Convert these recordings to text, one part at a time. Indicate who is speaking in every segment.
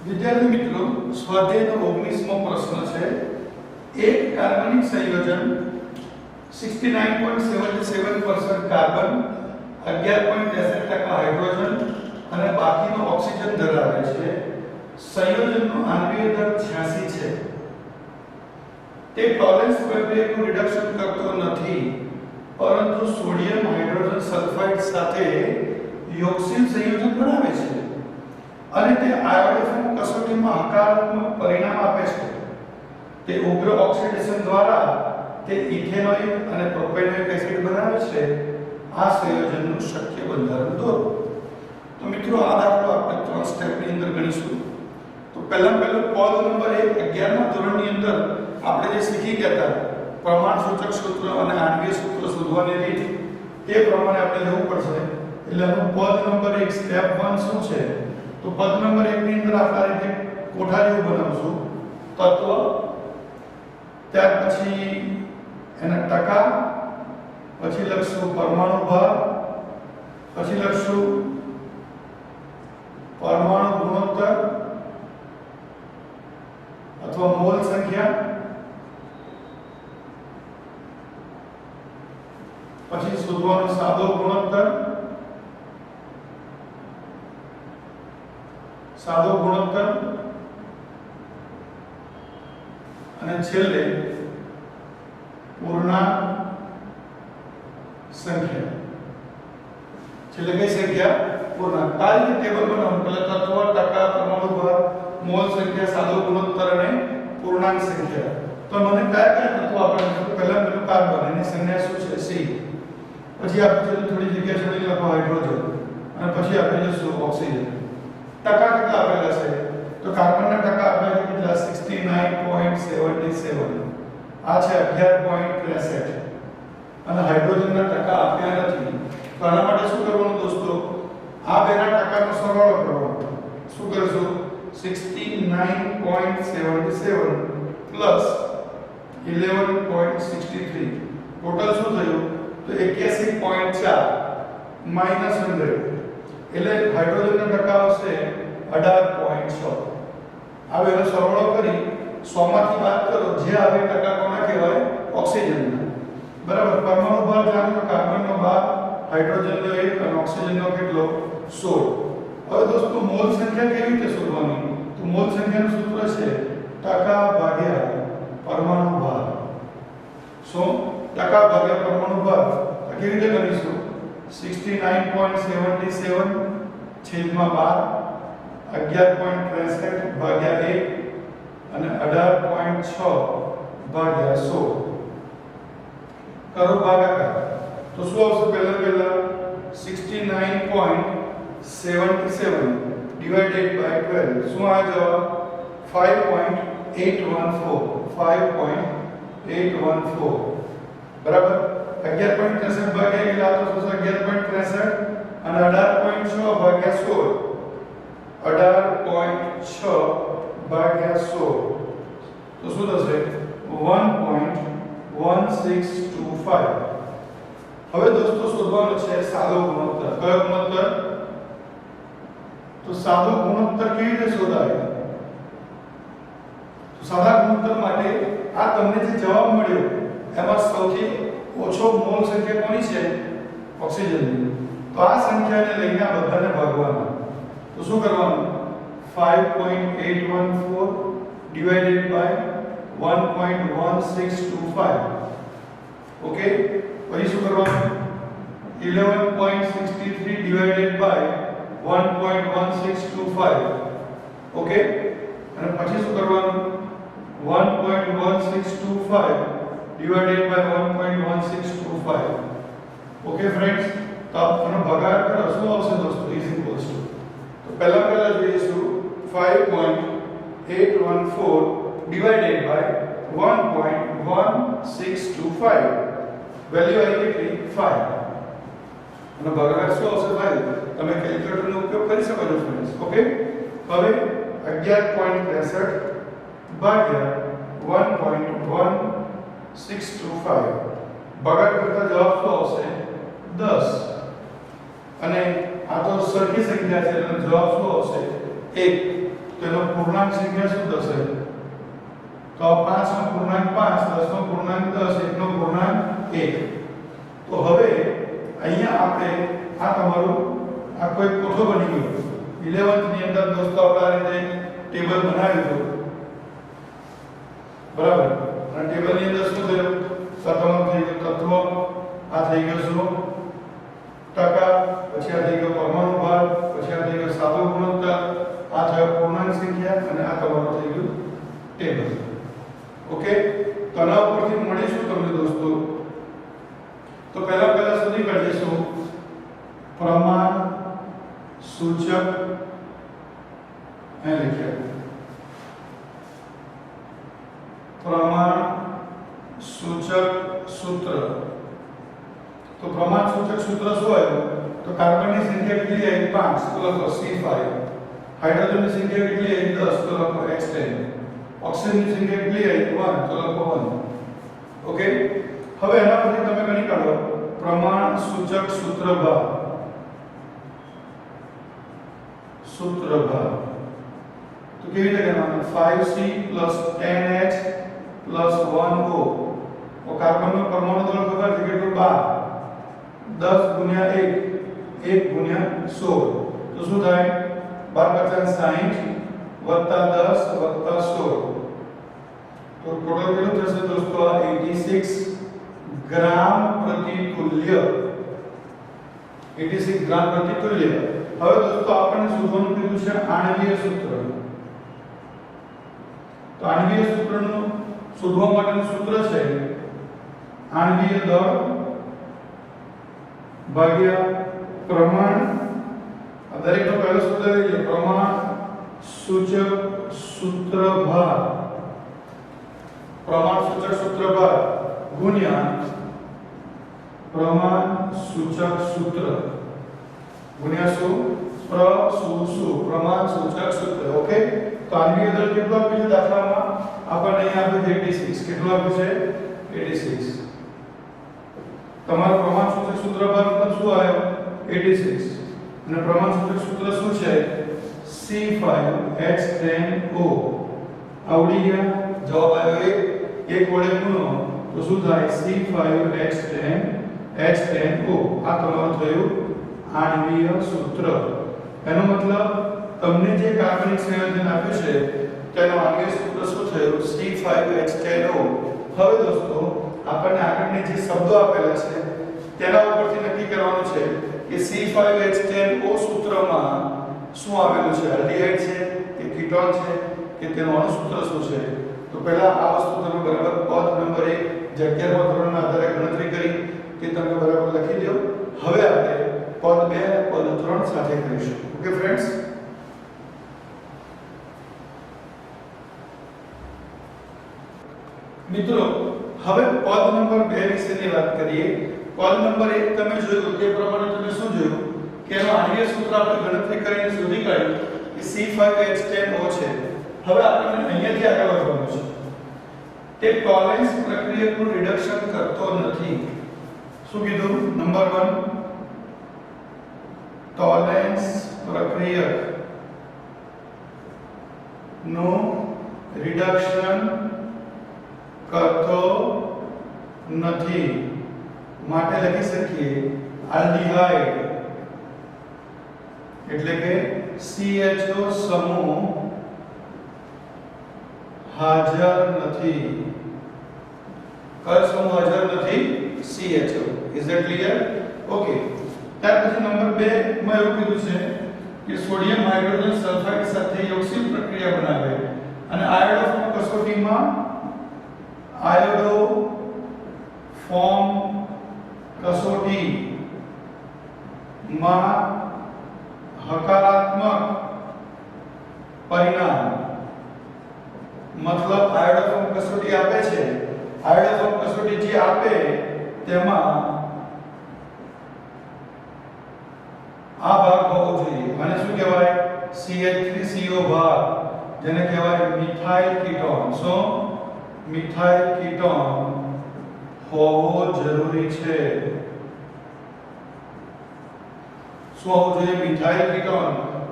Speaker 1: વિદ્યાર્થી મિત્રો, સ્વાધ્યાયનો 19મો પ્રશ્ન છે. એક કાર્બનિક સંયોજન 69.77% કાર્બન, 11.63% હાઇડ્રોજન અને બાકીનો ઓક્સિજન ધરાવે છે. સંયોજનનો આણ્વિક દર 86 છે. તે ટોલેન્સ પ્રક્રિયાનું રિડક્શન કરતો નથી, પરંતુ સોડિયમ હાઇડ્રોજન સલ્ફાઇડ સાથે યોગશીલ સંયોજન બનાવે છે અને તે આયોડિન કસોટીમાં હકારાત્મક પરિણામ આપે છે. તે ઉગ્ર ઓક્સિડેશન દ્વારા તે ઇથેનોઇક અને પ્રોપેનોઇક એસિડ બનાવે છે. આ સંયોજનનું શક્ય બંધારણ દોરો. તો મિત્રો, આ દાખલો આપણે 3 સ્ટેપની અંદર ગણીશું. તો પહેલો પદ નંબર 1 11મા ધોરણની અંદર આપણે જે શીખી ગયા હતા પ્રમાણસૂચક સૂત્ર અને આણ્વિક સૂત્ર શોધવાની રીત, તે પ્રમાણે આપણે જવું પડશે. એટલે આનું પદ નંબર 1 સ્ટેપ 1 શું છે? તો પદ નંબર 1 ની અંદર આપણે આ રીતે કોઠા જેવું બનાવશું. તત્વ, ત્યાર પછી એના ટકા, પછી લખશું પરમાણુ ભાર, પછી લખશું પરમાણુ ગુણોત્તર અથવા મોલ સંખ્યા, પછી શોધવાનો સાદો ગુણોત્તર, અને છેલ્લે પૂર્ણાંક સંખ્યા. છેલ્લે કઈ સંખ્યા? પૂર્ણાંક. આ રીતે ટેબલ બનાવવાનું. પહેલા તત્વ, ટકા, પરમાણુ ભાર, મોલ સંખ્યા, સાદો ગુણોત્તર અને પૂર્ણાંક સંખ્યા. તો મને કયા કયા તત્વો આપેલા? પહેલા કાર્બન, એની સંખ્યા શું છે? C. પછી આપણે થોડી જગ્યા છોડી લખો હાઇડ્રોજન, અને પછી આપણે જોશું ઓક્સિજન. ટકા કેટલા આપેલા છે? તો કાર્બનના ટકા આપેલા છે કેટલા? 69.77. આ છે 11.63. અને હાઇડ્રોજનના ટકા આપ્યા નથી. તો આના માટે શું કરવાનું દોસ્તો? આ બેના ટકાનો સરવાળો કરવાનો. શું કરશું? 69.77 પ્લસ 11.63. ટોટલ શું થયું? તો 81.4 માઈનસ 100. એટલે હાઇડ્રોજનના ટકા આવશે 18.6. આ બેનો સરવાળો કરી 100 માંથી બાદ કરો, જે આવે ટકા કોના કહેવાય? ઓક્સિજનના. બરાબર. પરમાણુ ભાર જાણો, કાર્બનનો 12, હાઇડ્રોજનનો 1 અને ઓક્સિજનનો કેટલો? 16. હવે દોસ્તો, મોલ સંખ્યા કેવી રીતે શોધવાની? તો મોલ સંખ્યાનું સૂત્ર છે ટકા ભાગ્યા પરમાણુ ભાર. શું? ટકા ભાગ્યા પરમાણુ ભાર. કેવી રીતે કરીશું? 69.77 છેદમાં 12, 11.63 ભાગ્યા 1 અને 18.6 ભાગ્યા 16. કરો ભાગાકાર. તો શું આવશે? પહેલા 69.77 divided by 12. શું આ જવાબ? 5.814. 5.814. બરાબર. 11.63 ભાગ્યા એટલે આ તો થશે 11.63 અને 18.6 ભાગ્યા 16. 18.6 ભાગ્યા 16. તો શું થશે? 1.1625. હવે દોસ્તો શોધવાનો છે સાદો ગુણોત્તર. કયો ગુણોત્તર? તો સાદો ગુણોત્તર કેવી રીતે શોધાય? તો સાદા ગુણોત્તર માટે આ તમને જે જવાબ મળ્યો એમાં સૌથી ઓછો મોલ સંખ્યા કોની છે? ઓક્સિજનની. તો આ સંખ્યાને લઈને આ બધાને ભાગવાના. તો શું કરવાનું? 5.814 divided by 1.1625. ઓકે. પછી શું કરવાનું? 11.63 divided by 1.1625. ઓકે. અને પછી શું કરવાનું? 1.1625 divided by 1.1625. Okay friends. તો આનો ભાગાકાર કરો. શું આવશે દોસ્તો? ઇઝ ઇક્વલ્સ ટુ, તો પહેલા જોઈશું 5.814 divided by 1.1625. વેલ્યુ આવી કેટલી? 5. અને ભાગાકાર શું આવશે? 5. તમે કેલ્ક્યુલેટરનો ઉપયોગ કરી શકો છો ફ્રેન્ડ્સ. ઓકે. હવે 11.63 ભાગ્યા 1.1625 ભાગાકાર કરતા જવાબ શું આવશે? 10. અને આ તો સરખી સંખ્યા છે એટલે જવાબ શું આવશે? 1. તેનો પૂર્ણાંક સંખ્યા શું થશે? તો 5 નો પૂર્ણાંક 5, 10 નો પૂર્ણાંક 10, 1 નો પૂર્ણાંક 1. તો હવે અહીંયા આપણે આ તમારું આ કોઈ કોઠો બની ગયો. 11th ની અંદર દોસ્તો આપણે આ રીતે ટેબલ બનાવ્યું હતું, બરાબર. અને ટેબલ ની અંદર શું થયું? પ્રથમ થઈ ગયું તત્વ, આ થઈ ગયો શું? ટકા, પછી આ થઈ ગયો પરમાણુ ભાર, પછી આ થઈ ગયો સાદો ગુણોત્તર, આ થયો પૂર્ણાંક સંખ્યા અને આ તમારું થઈ ગયું ટેબલ. ઓકે, તો આના ઉપરથી મળીશું તમને દોસ્તો. તો પહેલા સુધી કરી દઈશું પ્રમાણ સૂચક અહીં લખ્યા પ્રમાણ સૂચક સૂત્ર. તો પ્રમાણ સૂચક સૂત્ર શું આવ્યું? તો કાર્બનની સંખ્યા કેટલી આવી? 5, તો લખો C5. હાઇડ્રોજનની સંખ્યા કેટલી આવી? 10, તો લખો H10. ઓક્સિજનની સંખ્યા કેટલી આવી? 1, તો લખો 1. ઓકે, હવે એના પરથી તમે ગણી કાઢો પ્રમાણ સૂચક સૂત્રભાર. સૂત્રભાર તો કેવી રીતે ગણવાનું? 5C + 10H + 1O. તો કાર્બનનો પરમાણુ દળ ખબર છે કેટલું? 12. 10 × 1, 1 × 16. તો શું થાય? 12 × 60 + 10 + 16. તો ટોટલ કેટલું થશે દોસ્તો? 86 ગ્રામ પ્રતિ તુલ્ય. 86 ગ્રામ પ્રતિ તુલ્ય. હવે દોસ્તો આપણને શોધવાનું કીધું છે આણ્વીય સૂત્ર. તો આણ્વીય સૂત્રનું શોધવા માટેનું સૂત્ર છે આણ્વીય દળ ભાગ્યા પ્રમાણ. દરેકનો પહેલો સૂત્ર લઈએ પ્રમાણ સૂચક સૂત્રભાર. પ્રમાણ સૂચક સૂત્રભાર ગુણ્યા પ્રમાણ સૂચક સૂત્ર ગુણ્યા શું? પ્રમાણ સૂચક સૂત્ર. ઓકે, તો આણ્વીય દળ કેટલું આપ્યું છે દાખલામાં? આપણને અહીંયા આપ્યું છે 86. કેટલું આપ્યું છે? 86. તમારું પ્રમાણ સૂચક સૂત્રભાર મતલબ શું આવ્યો? 86. અને પ્રમાણ સૂચક સૂત્ર શું છે? C5H10O. આવડી ગયા? જવાબ આવ્યો 1. 1 વડે ગુણો તો શું થાય? C5H10O. આ તમારું થયું આણ્વીય સૂત્ર. એનો મતલબ તમને જે કાર્બનિક સંયોજન આપ્યું છે તેનો આણ્વીય સૂત્ર શું થયું? C5H10O. હવે દોસ્તો આપણને આગળની જે શબ્દો આપેલા છે તેના ઉપરથી નક્કી કરવાનું છે કે C5H10O સૂત્રમાં શું આવેલું છે? આલ્ડીહાઇડ છે કે કીટોન છે કે તેનું અણુસૂત્ર શું છે? તો પહેલા આ વસ્તુ તમે બરાબર પદ નંબર 1 જે 11મા ધોરણના આધારે ગણતરી કરી તે તમે બરાબર લખી દો. હવે આપણે પદ 2 અને પદ 3 સાથે કરીશું. ઓકે ફ્રેન્ડ્સ, મિત્રો હવે પદ નંબર 2 વિશેની વાત કરીએ. પદ નંબર 1 તમે જોયું તે પ્રમાણે તમે શું જોયું કે એનો આણ્વીય સૂત્ર આપણે ગણતરી કરીને શોધી કાઢ્યું કે C5H10O છે. હવે આપણે અહીંયાથી આગળ વધવાનું છે. તે ટોલેન્સ પ્રક્રિયકનું રિડક્શન કરતો નથી. શું કીધું? નંબર 1 ટોલેન્સ પ્રક્રિયક નું રિડક્શન કરતો નથી. માટે લખી શકીએ આલ્ડીહાઇડ એટલે કે CHO સમૂહ હાજર નથી. કયો સમૂહ હાજર નથી? CHO. Is that clear? Okay, ત્યાર પછી નંબર 2 માં એવું કીધું છે કે સોડિયમ હાઇડ્રોજન સલ્ફાઇડ સાથે યોગશીલ પ્રક્રિયા બનાવે અને આયોડો ફોર્મ કસોટીમાં આયોડો ફોર્મ કસોટીમાં હકારાત્મક પરિણામ. મતલબ આયોડો ફોર્મ કસોટી આપે છે, આયોડો ફોર્મ કસોટી જે આપે તેમાં આ ભાગ હોવો જોઈએ. આને શું કહેવાય? CH3CO ભાગ, જેને કહેવાય મિથાઇલ કીટોન. સો મિથાઇલ કીટોન હોવો જરૂરી છે. શું હોવું જોઈએ? Methyl ketone.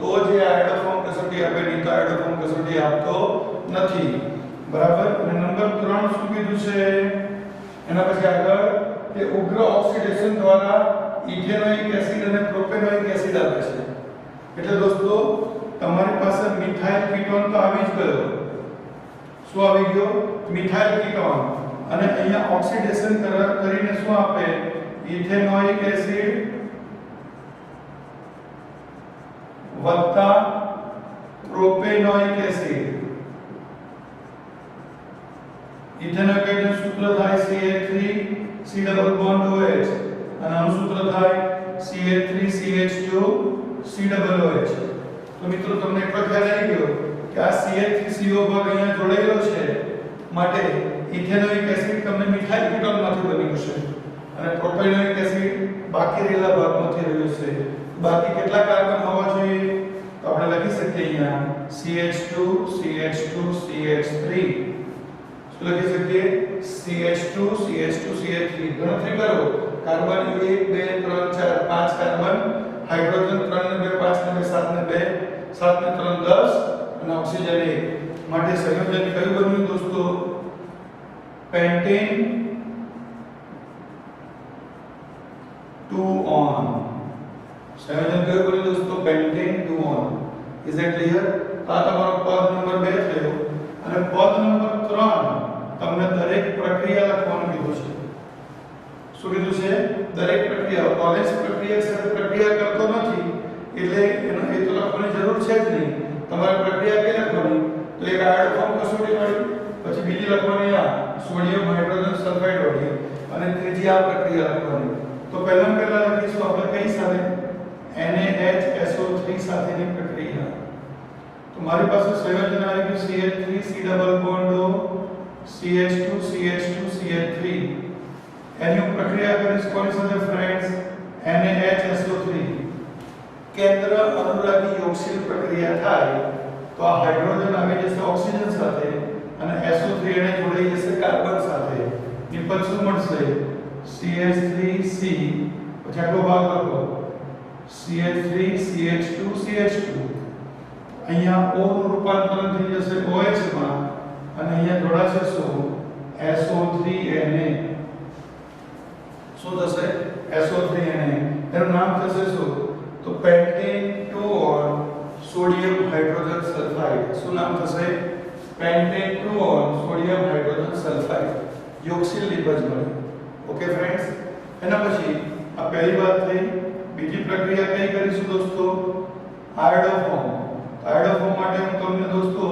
Speaker 1: તો જે આયોડોફોર્મ કસોટી આપે, નહીં તો આયોડોફોર્મ કસોટી આપતો નથી. બરાબર. અને નંબર 3 શું કીધું છે એના પછી આગળ કે ઉગ્ર ઓક્સિડેશન દ્વારા ઇથેનોઇક એસિડ અને પ્રોપેનોઇક એસિડ આપે છે. એટલે દોસ્તો તમારી પાસે મિથાઇલ કીટોન તો આવી જ ગયો. શું આવી ગયો? Methyl ketone. અને અહીંયા ઓક્સિડેશન કરીને શું આપે? ઇથેનોઇક એસિડ વત્તા પ્રોપેનોઇક એસિડ. ઇથેનોઇક એસિડ સૂત્ર થાય CH3 C double bond OH અને આનું સૂત્ર થાય CH3 CH2 C double OH. તો મિત્રો તમને એક ખ્યાલ આવી ગયો કે આ CH3CO ભાગ અહીંયા જોડાયેલો છે માટે ઇથેનોઇક એસિડ તમને મિથાઇલ કીટોનમાંથી બન્યું છે અને પ્રોપેનોઇક એસિડ બાકી રહેલા ભાગમાંથી રહ્યું છે. બાકી કેટલા કાર્બન હોવા જોઈએ? તો આપણે લખી શકીએ અહીંયા CH2 CH2 CH3. શું લખી શકીએ? CH2 CH2 CH3. ગણતરી કરો. કાર્બન 1 2 3 4 5 કાર્બન, હાઇડ્રોજન 3 ને 2 5 ને 2 7 ને 2 7 ને 3 10 અને ઓક્સિજન 1. માટે સંયોજન કયું બન્યું દોસ્તો? Pentane 2 on. સંયોજન કયું બન્યું દોસ્તો? Pentane 2 on. Is it clear? આ તમારો પદ નંબર 2 થયો. અને પદ નંબર 3 તમને દરેક પ્રક્રિયા લખવાનું કીધું છે. શું કીધું છે? દરેક પ્રક્રિયા. કોલેજ પ્રક્રિયા સાથે પ્રક્રિયા કરતો નથી એટલે એનો એ તો લખવાની જરૂર છે જ નહીં. તમારે પ્રક્રિયા કઈ લખવાની? તો એક આયોડોફોર્મ કસોટી વાળી, પછી બીજી લખવાની આ સોડિયમ હાઇડ્રોજન સલ્ફાઇડ વાળી, અને ત્રીજી આ પ્રક્રિયા લખવાની. તો પહેલા લખીશું આપણે કઈ સાથે? NaHSO3 સાથેની પ્રક્રિયા. તો મારી પાસે સંયોજન આવી ગયું CH3 C double bond O CH2 CH2 CH3. એની હું પ્રક્રિયા કરીશ કોની સાથે ફ્રેન્ડ્સ? NaHSO3. કેન્દ્ર અનુરાગી યોગશીલ પ્રક્રિયા થાય તો આ હાઇડ્રોજન આવી જશે ઓક્સિજન સાથે અને SO3 એને જોડાઈ જશે કાર્બન સાથે. નિપજ શું મળશે? CH3C પછી આટલો ભાગ લખો CH3 CH2 CH2. અહીંયા O નું રૂપાંતરણ થઈ જશે OH માં અને અહીંયા જોડાશે શું? SO3Na. શું થશે? SO3Na. એનું નામ થશે શું? તો pentane 2 on sodium hydrogen sulphide. શું નામ થશે? Pentane 2 on sodium hydrogen sulphide. યોગશીલ નિપજ મળે. Okay friends. એના પછી આ પહેલી વાત થઈ. બીજી પ્રક્રિયા કઈ કરીશું દોસ્તો? આયોડોફોર્મ. આયોડોફોર્મ માટે હું તમને દોસ્તો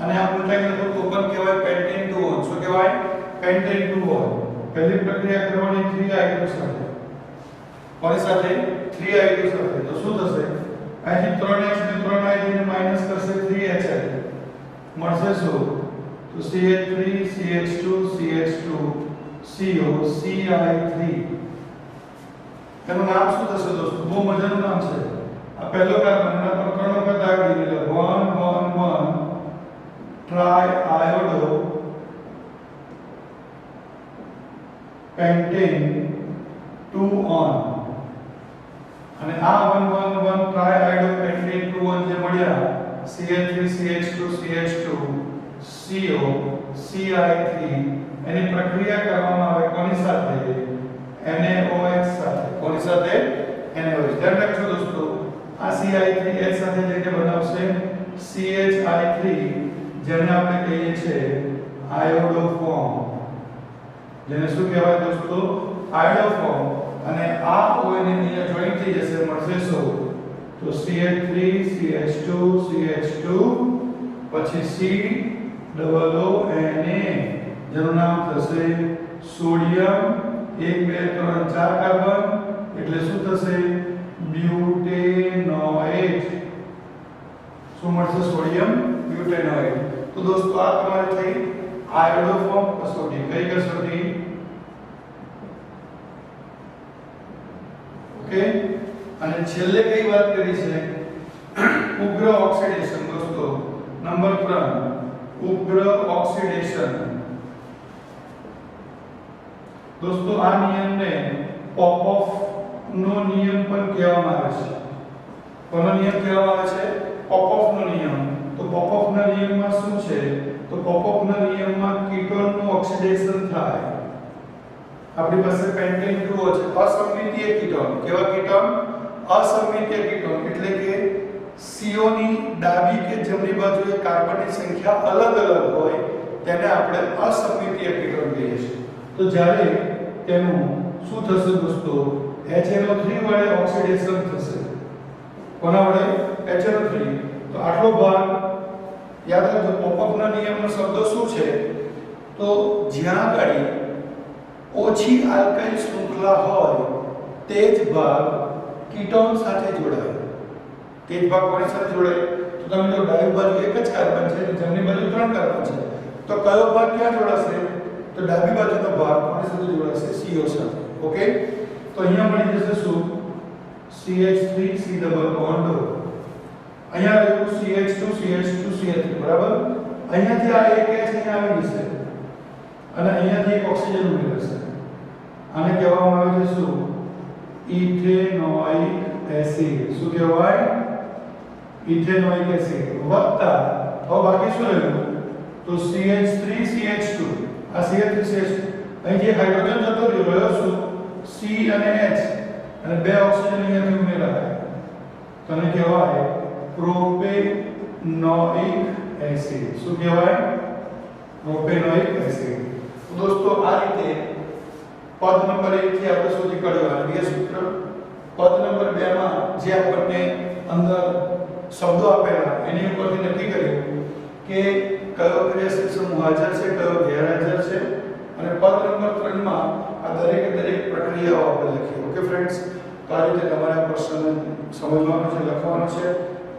Speaker 1: અને આ ઉલટાઈ લખો તો પણ કહેવાય પેન્ટેન 2 on. શું કહેવાય? Pentane 2 on. પહેલી પ્રક્રિયા કરવાની 3 હાઇડ્રો સાથે. કોની સાથે? 3 હાઇડ્રો સાથે. તો શું થશે? અહીંથી 3H ને 3I ને માઈનસ કરશે 3HI. મળશે શું? તો CH3 CH2 CH2 CO CI3. એનું નામ શું થશે દોસ્તો? બહુ મજાનું નામ છે. આ પહેલો કાર્બન એના પર 3 વખત આગળ દીધેલો 1 1 1 ટ્રાય આયોડો પેન્ટેન 2 on. અને આ 1 1 1 ટ્રાય આયોડો પેન્ટેન 2 on જે મળ્યા CH3 CH2 CH2 CO CI3 એની પ્રક્રિયા કરવામાં આવે કોની સાથે? NaOH સાથે. કોની સાથે? NaOH. ધ્યાન રાખજો દોસ્તો આ CI3H સાથે જઈને બનાવશે CHI3 જેને આપણે કહીએ છીએ આયોડોફોર્મ. જેને શું કહેવાય દોસ્તો? આયોડોફોર્મ. અને આ OH ને અહીંયા જોઈન થઈ જશે મળશે શું? તો CH3 CH2 CH2 પછી C ડબલ O Na જેનું નામ થશે સોડિયમ 1 2 3 4 કાર્બન એટલે શું થશે? બ્યુટેનોએટ. શું મળશે? સોડિયમ બ્યુટેનોએટ. તો દોસ્તો આ તમારે થઈ આયોડોફોર્મ કસોટી. કઈ કસોટી? ઓકે. અને છેલ્લે કઈ વાત કરી છે? ઉગ્ર ઓક્સિડેશન દોસ્તો. નંબર 3 ઉગ્ર ઓક્સિડેશન. દોસ્તો આ નિયમને પોપોફ નો નિયમ પણ કહેવામાં આવે છે. કોનો નિયમ કહેવામાં આવે છે? પોપોફનો નિયમ. તો પોપોફના નિયમમાં શું છે? તો પોપોફના નિયમમાં કીટોનનું ઓક્સિડેશન થાય. આપણી પાસે પેન્ટેન ગ્રુવો છે, અસમમિતીય કીટોન. કેવા કીટોન? અસમમિતીય કીટોન એટલે કે CO ની ડાબી કે જમણી બાજુએ કાર્બનની સંખ્યા અલગ અલગ હોય તેને આપણે અસમમિતીય કીટોન કહીએ છીએ. તો જ્યારે તેનું શું થશે દોસ્તો? HNO3 વડે ઓક્સિડેશન થશે. કોના વડે? HNO3. તો આટલો ભાગ યાદ રાખજો. પોપોફના નિયમનો શબ્દ શું છે? તો જ્યાં આગળ ઓછી આલ્કાઇલ શૃંખલા હોય તે જ ભાગ કીટોન સાથે જોડાય. તે જ ભાગ કોની સાથે જોડાય? તો તમે જો ડાબી બાજુ એક જ કાર્બન છે અને જમણી બાજુ 3 કાર્બન છે, તો કયો ભાગ ક્યાં જોડાશે? તો ડાબી બાજુનો ભાગ કોની સાથે જોડાશે? CO સાથે. ઓકે, તો અહીંયા મળી જશે શું? CH3 C double bond. અહીંયા રહ્યું CH2 CH2 CH3 બરાબર. અહીંયાથી આ એક H અહીંયા આવી જશે અને અહીંયાથી એક ઓક્સિજન ઉમેરાશે. આને કહેવામાં આવે છે શું? Ethanoic acid. શું કહેવાય? Ethanoic acid. વત્તા હવે બાકી શું રહ્યું? તો CH3 CH2. આ CH3 CH2 અહીં જે હાઇડ્રોજન જતો રહ્યો શું? C અને H અને બે ઓક્સિજન અહીંયાથી ઉમેરાય. તને કહેવાય પ્રોપેનોઇક એસિડ. શું કહેવાય? Propanoic acid. દોસ્તો આ રીતે પદ નંબર 1 થી આપણે શોધી કાઢ્યું આણ્વિય સૂત્ર. પદ નંબર 2 માં જે આપણને અંદર શબ્દો આપેલા એની ઉપરથી નક્કી કર્યું કે કયો ક્રિયાશીલ સમૂહ હાજર છે, કયો ગેરહાજર છે, અને પદ નંબર 3 માં આ દરેક પ્રક્રિયાઓ આપણે લખી. ઓકે ફ્રેન્ડ્સ, તો આ રીતે તમારે પ્રશ્ન સમજવાનો છે, લખવાનો છે.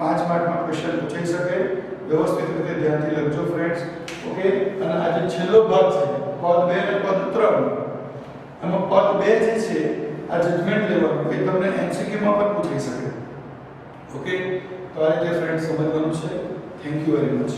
Speaker 1: 5 માર્કમાં ક્વેશ્ચન પૂછાઈ શકે. વ્યવસ્થિત રીતે ધ્યાનથી લખજો ફ્રેન્ડ્સ. ઓકે, અને આ જે છેલ્લો ભાગ છે પદ 2 અને પદ 3, આમાં પદ 2 જે છે આ જજમેન્ટ લેવાનું એ તમને MCQ માં પણ પૂછાઈ શકે. ઓકે, તો આ રીતે ફ્રેન્ડ્સ સમજવાનું છે. Thank you very much.